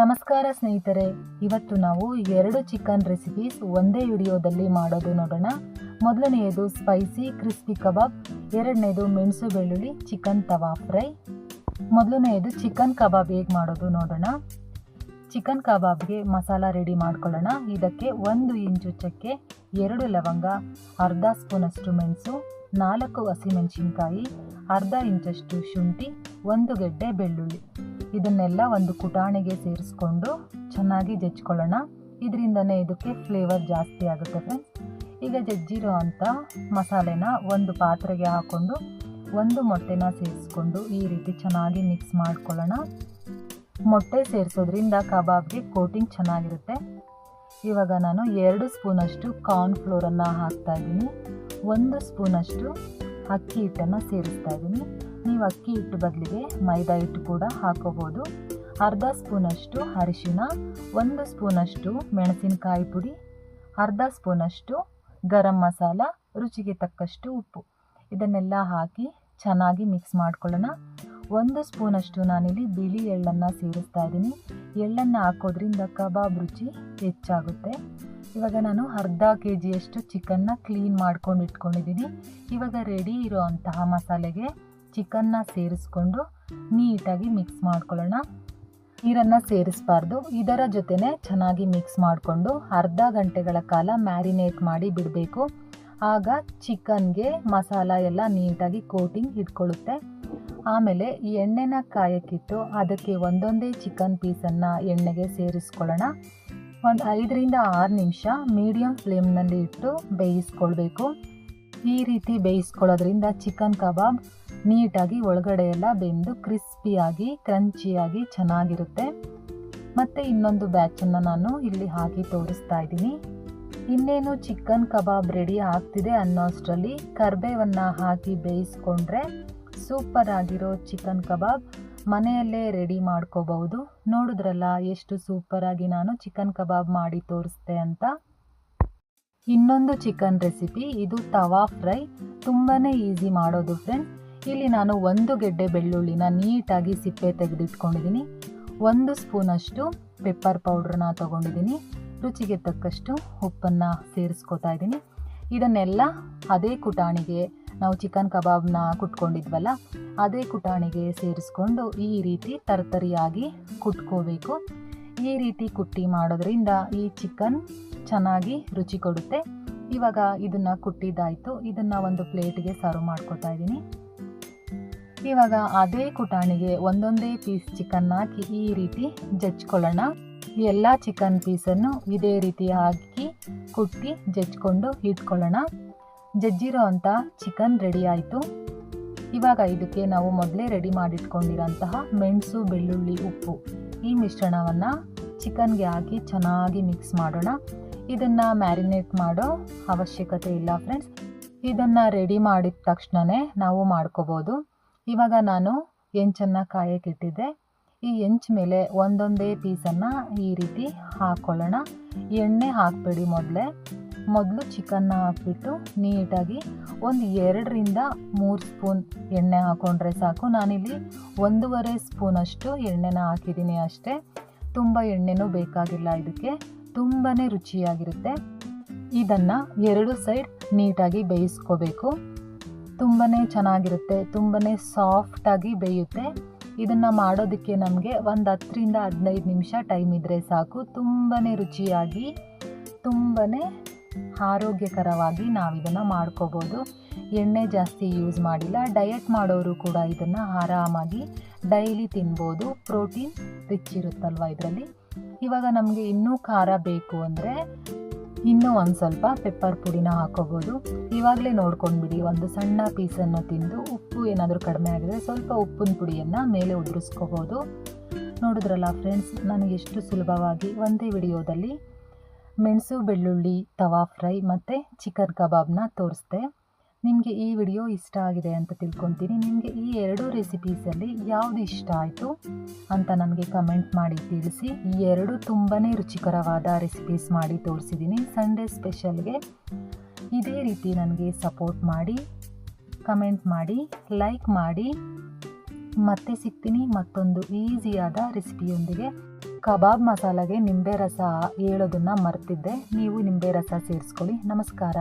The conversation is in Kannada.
ನಮಸ್ಕಾರ ಸ್ನೇಹಿತರೆ, ಇವತ್ತು ನಾವು 2 ಚಿಕನ್ ರೆಸಿಪೀಸ್ ಒಂದೇ ವಿಡಿಯೋದಲ್ಲಿ ಮಾಡೋದು ನೋಡೋಣ. ಮೊದಲನೆಯದು ಸ್ಪೈಸಿ ಕ್ರಿಸ್ಪಿ ಕಬಾಬ್, ಎರಡನೇದು ಮೆಣಸು ಬೆಳ್ಳುಳ್ಳಿ ಚಿಕನ್ ತವಾ ಫ್ರೈ. ಮೊದಲನೆಯದು ಚಿಕನ್ ಕಬಾಬ್ ಹೇಗೆ ಮಾಡೋದು ನೋಡೋಣ. ಚಿಕನ್ ಕಬಾಬ್ಗೆ ಮಸಾಲ ರೆಡಿ ಮಾಡ್ಕೊಳ್ಳೋಣ. ಇದಕ್ಕೆ 1 ಇಂಚು ಚಕ್ಕೆ, 2 ಲವಂಗ, ಅರ್ಧ ಸ್ಪೂನಷ್ಟು ಮೆಣಸು, 4 ಹಸಿಮೆಣಸಿನ್ಕಾಯಿ, ಅರ್ಧ ಇಂಚಷ್ಟು ಶುಂಠಿ, 1 ಗೆಡ್ಡೆ ಬೆಳ್ಳುಳ್ಳಿ. ಇದನ್ನೆಲ್ಲ ಒಂದು ಕುಟಾಣಿಗೆ ಸೇರಿಸ್ಕೊಂಡು ಚೆನ್ನಾಗಿ ಜಜ್ಕೊಳ್ಳೋಣ. ಇದರಿಂದನೇ ಇದಕ್ಕೆ ಫ್ಲೇವರ್ ಜಾಸ್ತಿ ಆಗುತ್ತೆ ಫ್ರೆಂಡ್ಸ್. ಈಗ ಜಜ್ಜಿರೋ ಅಂಥ ಮಸಾಲೆನ ಒಂದು ಪಾತ್ರೆಗೆ ಹಾಕ್ಕೊಂಡು 1 ಮೊಟ್ಟೆನ ಸೇರಿಸ್ಕೊಂಡು ಈ ರೀತಿ ಚೆನ್ನಾಗಿ ಮಿಕ್ಸ್ ಮಾಡ್ಕೊಳ್ಳೋಣ. ಮೊಟ್ಟೆ ಸೇರಿಸೋದ್ರಿಂದ ಕಬಾಬ್ಗೆ ಕೋಟಿಂಗ್ ಚೆನ್ನಾಗಿರುತ್ತೆ. ಇವಾಗ ನಾನು 2 ಸ್ಪೂನಷ್ಟು ಕಾರ್ನ್ಫ್ಲೋರನ್ನು ಹಾಕ್ತಾಯಿದ್ದೀನಿ. 1 ಸ್ಪೂನಷ್ಟು ಅಕ್ಕಿ ಹಿಟ್ಟನ್ನು ಸೇರಿಸ್ತಾ ಇದ್ದೀನಿ. ನೀವು ಅಕ್ಕಿ ಹಿಟ್ಟು ಬದಲಿಗೆ ಮೈದಾ ಹಿಟ್ಟು ಕೂಡ ಹಾಕೋಬೋದು. ಅರ್ಧ ಸ್ಪೂನಷ್ಟು ಅರಿಶಿನ, 1 ಸ್ಪೂನಷ್ಟು ಮೆಣಸಿನಕಾಯಿ ಪುಡಿ, ಅರ್ಧ ಸ್ಪೂನಷ್ಟು ಗರಂ ಮಸಾಲ, ರುಚಿಗೆ ತಕ್ಕಷ್ಟು ಉಪ್ಪು. ಇದನ್ನೆಲ್ಲ ಹಾಕಿ ಚೆನ್ನಾಗಿ ಮಿಕ್ಸ್ ಮಾಡ್ಕೊಳ್ಳೋಣ. 1 ಸ್ಪೂನಷ್ಟು ನಾನಿಲ್ಲಿ ಬಿಳಿ ಎಳ್ಳನ್ನು ಸೇರಿಸ್ತಾ ಇದ್ದೀನಿ. ಎಳ್ಳನ್ನು ಹಾಕೋದ್ರಿಂದ ಕಬಾಬ್ ರುಚಿ ಹೆಚ್ಚಾಗುತ್ತೆ. ಇವಾಗ ನಾನು ಅರ್ಧ kg ಚಿಕನ್ನ ಕ್ಲೀನ್ ಮಾಡ್ಕೊಂಡು ಇಟ್ಕೊಂಡಿದ್ದೀನಿ. ಇವಾಗ ರೆಡಿ ಇರೋ ಅಂತಹ ಮಸಾಲೆಗೆ ಚಿಕನ್ನ ಸೇರಿಸ್ಕೊಂಡು ನೀಟಾಗಿ ಮಿಕ್ಸ್ ಮಾಡ್ಕೊಳ್ಳೋಣ. ನೀರನ್ನು ಸೇರಿಸಬಾರ್ದು. ಇದರ ಜೊತೆನೇ ಚೆನ್ನಾಗಿ ಮಿಕ್ಸ್ ಮಾಡಿಕೊಂಡು ಅರ್ಧ ಗಂಟೆಗಳ ಕಾಲ ಮ್ಯಾರಿನೇಟ್ ಮಾಡಿ ಬಿಡಬೇಕು. ಆಗ ಚಿಕನ್ಗೆ ಮಸಾಲ ಎಲ್ಲ ನೀಟಾಗಿ ಕೋಟಿಂಗ್ ಇಟ್ಕೊಳ್ಳುತ್ತೆ. ಆಮೇಲೆ ಈ ಎಣ್ಣೆನ ಕಾಯಕ್ಕಿಟ್ಟು ಅದಕ್ಕೆ ಒಂದೊಂದೇ ಚಿಕನ್ ಪೀಸನ್ನು ಎಣ್ಣೆಗೆ ಸೇರಿಸ್ಕೊಳ್ಳೋಣ. ಒಂದು 5 ರಿಂದ 6 ನಿಮಿಷ ಮೀಡಿಯಮ್ ಫ್ಲೇಮ್ನಲ್ಲಿ ಇಟ್ಟು ಬೇಯಿಸ್ಕೊಳ್ಬೇಕು. ಈ ರೀತಿ ಬೇಯಿಸ್ಕೊಳ್ಳೋದ್ರಿಂದ ಚಿಕನ್ ಕಬಾಬ್ ನೀಟಾಗಿ ಒಳಗಡೆ ಎಲ್ಲ ಬೆಂದು ಕ್ರಿಸ್ಪಿಯಾಗಿ ಕ್ರಂಚಿಯಾಗಿ ಚೆನ್ನಾಗಿರುತ್ತೆ. ಮತ್ತು ಇನ್ನೊಂದು ಬ್ಯಾಚನ್ನು ನಾನು ಇಲ್ಲಿ ಹಾಕಿ ತೋರಿಸ್ತಾ ಇದ್ದೀನಿ. ಇನ್ನೇನು ಚಿಕನ್ ಕಬಾಬ್ ರೆಡಿ ಆಗ್ತಿದೆ ಅನ್ನೋಷ್ಟರಲ್ಲಿ ಕರ್ಬೇವನ್ನು ಹಾಕಿ ಬೇಯಿಸ್ಕೊಂಡ್ರೆ ಸೂಪರ್ ಆಗಿರೋ ಚಿಕನ್ ಕಬಾಬ್ ಮನೆಯಲ್ಲೇ ರೆಡಿ ಮಾಡ್ಕೋಬಹುದು. ನೋಡಿದ್ರಲ್ಲ ಎಷ್ಟು ಸೂಪರಾಗಿ ನಾನು ಚಿಕನ್ ಕಬಾಬ್ ಮಾಡಿ ತೋರಿಸ್ದೆ ಅಂತ. ಇನ್ನೊಂದು ಚಿಕನ್ ರೆಸಿಪಿ, ಇದು ತವಾ ಫ್ರೈ. ತುಂಬಾ ಈಸಿ ಮಾಡೋದು ಫ್ರೆಂಡ್ಸ್. ಇಲ್ಲಿ ನಾನು 1 ಗೆಡ್ಡೆ ಬೆಳ್ಳುಳ್ಳಿನ ನೀಟಾಗಿ ಸಿಪ್ಪೆ ತೆಗೆದಿಟ್ಕೊಂಡಿದ್ದೀನಿ. 1 ಸ್ಪೂನಷ್ಟು ಪೆಪ್ಪರ್ ಪೌಡ್ರನ್ನ ತೊಗೊಂಡಿದ್ದೀನಿ. ರುಚಿಗೆ ತಕ್ಕಷ್ಟು ಉಪ್ಪನ್ನು ಸೇರಿಸ್ಕೊತಾ ಇದ್ದೀನಿ. ಇದನ್ನೆಲ್ಲ ಅದೇ ಕುಟಾಣಿಗೆ ನಾವು ಚಿಕನ್ ಕಬಾಬ್ನ ಕುಟ್ಕೊಂಡಿದ್ವಲ್ಲ ಅದೇ ಕುಟಾಣಿಗೆ ಸೇರಿಸ್ಕೊಂಡು ಈ ರೀತಿ ತರ್ತರಿಯಾಗಿ ಕುಟ್ಕೋಬೇಕು. ಈ ರೀತಿ ಕುಟ್ಟಿ ಮಾಡೋದ್ರಿಂದ ಈ ಚಿಕನ್ ಚೆನ್ನಾಗಿ ರುಚಿ ಕೊಡುತ್ತೆ. ಇವಾಗ ಇದನ್ನು ಕುಟ್ಟಿದ್ದಾಯಿತು. ಇದನ್ನು ಒಂದು ಪ್ಲೇಟ್ಗೆ ಸರ್ವ್ ಮಾಡ್ಕೊತಾ ಇದ್ದೀನಿ. ಇವಾಗ ಅದೇ ಕುಟಾಣಿಗೆ ಒಂದೊಂದೇ ಪೀಸ್ ಚಿಕನ್ ಹಾಕಿ ಈ ರೀತಿ ಜಜ್ಕೊಳ್ಳೋಣ. ಎಲ್ಲ ಚಿಕನ್ ಪೀಸನ್ನು ಇದೇ ರೀತಿ ಹಾಕಿ ಕುಟ್ಟಿ ಜಜ್ಕೊಂಡು ಇಟ್ಕೊಳ್ಳೋಣ. ಜಜ್ಜಿರೋ ಅಂಥ ಚಿಕನ್ ರೆಡಿ ಆಯಿತು. ಇವಾಗ ಇದಕ್ಕೆ ನಾವು ಮೊದಲೇ ರೆಡಿ ಮಾಡಿಟ್ಕೊಂಡಿರೋಂತಹ ಮೆಣಸು, ಬೆಳ್ಳುಳ್ಳಿ, ಉಪ್ಪು ಈ ಮಿಶ್ರಣವನ್ನು ಚಿಕನ್ಗೆ ಹಾಕಿ ಚೆನ್ನಾಗಿ ಮಿಕ್ಸ್ ಮಾಡೋಣ. ಇದನ್ನು ಮ್ಯಾರಿನೇಟ್ ಮಾಡೋ ಅವಶ್ಯಕತೆ ಇಲ್ಲ ಫ್ರೆಂಡ್ಸ್. ಇದನ್ನು ರೆಡಿ ಮಾಡಿದ ತಕ್ಷಣವೇ ನಾವು ಮಾಡ್ಕೋಬೋದು. ಇವಾಗ ನಾನು ಹೆಂಚನ್ನು ಕಾಯಕ್ಕಿಟ್ಟಿದ್ದೆ. ಈ ಹೆಂಚು ಮೇಲೆ ಒಂದೊಂದೇ ಪೀಸನ್ನು ಈ ರೀತಿ ಹಾಕ್ಕೊಳ್ಳೋಣ. ಎಣ್ಣೆ ಹಾಕಬೇಡಿ. ಮೊದಲು ಚಿಕನ್ನ ಹಾಕ್ಬಿಟ್ಟು ನೀಟಾಗಿ ಒಂದು 2 ರಿಂದ 3 ಸ್ಪೂನ್ ಎಣ್ಣೆ ಹಾಕ್ಕೊಂಡ್ರೆ ಸಾಕು. ನಾನಿಲ್ಲಿ 1.5 ಸ್ಪೂನಷ್ಟು ಎಣ್ಣೆನ ಹಾಕಿದ್ದೀನಿ ಅಷ್ಟೇ. ತುಂಬ ಎಣ್ಣೆನೂ ಬೇಕಾಗಿಲ್ಲ. ಇದಕ್ಕೆ ತುಂಬಾ ರುಚಿಯಾಗಿರುತ್ತೆ. ಇದನ್ನು 2 ಸೈಡ್ ನೀಟಾಗಿ ಬೇಯಿಸ್ಕೋಬೇಕು. ತುಂಬಾ ಚೆನ್ನಾಗಿರುತ್ತೆ. ತುಂಬಾ ಸಾಫ್ಟಾಗಿ ಬೇಯುತ್ತೆ. ಇದನ್ನು ಮಾಡೋದಕ್ಕೆ ನಮಗೆ ಒಂದು 10 ರಿಂದ 15 ನಿಮಿಷ ಟೈಮ್ ಇದ್ದರೆ ಸಾಕು. ತುಂಬಾ ರುಚಿಯಾಗಿ ತುಂಬಾ ಆರೋಗ್ಯಕರವಾಗಿ ನಾವು ಇದನ್ನು ಮಾಡ್ಕೋಬೋದು. ಎಣ್ಣೆ ಜಾಸ್ತಿ ಯೂಸ್ ಮಾಡಿಲ್ಲ. ಡಯಟ್ ಮಾಡೋರು ಕೂಡ ಇದನ್ನು ಆರಾಮಾಗಿ ಡೈಲಿ ತಿನ್ಬೋದು. ಪ್ರೋಟೀನ್ ರಿಚ್ ಇರುತ್ತಲ್ವ ಇದರಲ್ಲಿ. ಇವಾಗ ನಮಗೆ ಇನ್ನೂ ಖಾರ ಬೇಕು ಅಂದರೆ ಇನ್ನೂ ಒಂದು ಸ್ವಲ್ಪ ಪೆಪ್ಪರ್ ಪುಡಿನ ಹಾಕೋಬೋದು. ಇವಾಗಲೇ ನೋಡ್ಕೊಂಡ್ಬಿಡಿ. ಒಂದು ಸಣ್ಣ ಪೀಸನ್ನು ತಿಂದು ಉಪ್ಪು ಏನಾದರೂ ಕಡಿಮೆ ಆಗಿದ್ರೆ ಸ್ವಲ್ಪ ಉಪ್ಪಿನ ಪುಡಿಯನ್ನು ಮೇಲೆ ಉದುರಿಸ್ಕೋಬೋದು. ನೋಡಿದ್ರಲ್ಲ ಫ್ರೆಂಡ್ಸ್, ನನಗೆ ಎಷ್ಟು ಸುಲಭವಾಗಿ ಒಂದೇ ವಿಡಿಯೋದಲ್ಲಿ ಮೆಣಸು ಬೆಳ್ಳುಳ್ಳಿ ತವಾ ಫ್ರೈ ಮತ್ತು ಚಿಕನ್ ಕಬಾಬ್ನ ತೋರಿಸ್ದೆ. ನಿಮಗೆ ಈ ವಿಡಿಯೋ ಇಷ್ಟ ಆಗಿದೆ ಅಂತ ತಿಳ್ಕೊತೀನಿ. ನಿಮಗೆ ಈ 2 ರೆಸಿಪೀಸಲ್ಲಿ ಯಾವುದು ಇಷ್ಟ ಆಯಿತು ಅಂತ ನನಗೆ ಕಮೆಂಟ್ ಮಾಡಿ ತಿಳಿಸಿ. ಈ 2 ತುಂಬಾ ರುಚಿಕರವಾದ ರೆಸಿಪೀಸ್ ಮಾಡಿ ತೋರಿಸಿದ್ದೀನಿ ಸಂಡೇ ಸ್ಪೆಷಲ್ಗೆ. ಇದೇ ರೀತಿ ನನಗೆ ಸಪೋರ್ಟ್ ಮಾಡಿ, ಕಮೆಂಟ್ ಮಾಡಿ, ಲೈಕ್ ಮಾಡಿ. ಮತ್ತೆ ಸಿಗ್ತೀನಿ ಮತ್ತೊಂದು ಈಸಿಯಾದ ರೆಸಿಪಿಯೊಂದಿಗೆ. ಕಬಾಬ್ ಮಸಾಲಾಗೆ ನಿಂಬೆ ರಸ ಹೇಳೋದನ್ನು ಮರ್ತಿದ್ದೆ, ನೀವು ನಿಂಬೆ ರಸ ಸೇರಿಸ್ಕೊಳ್ಳಿ. ನಮಸ್ಕಾರ.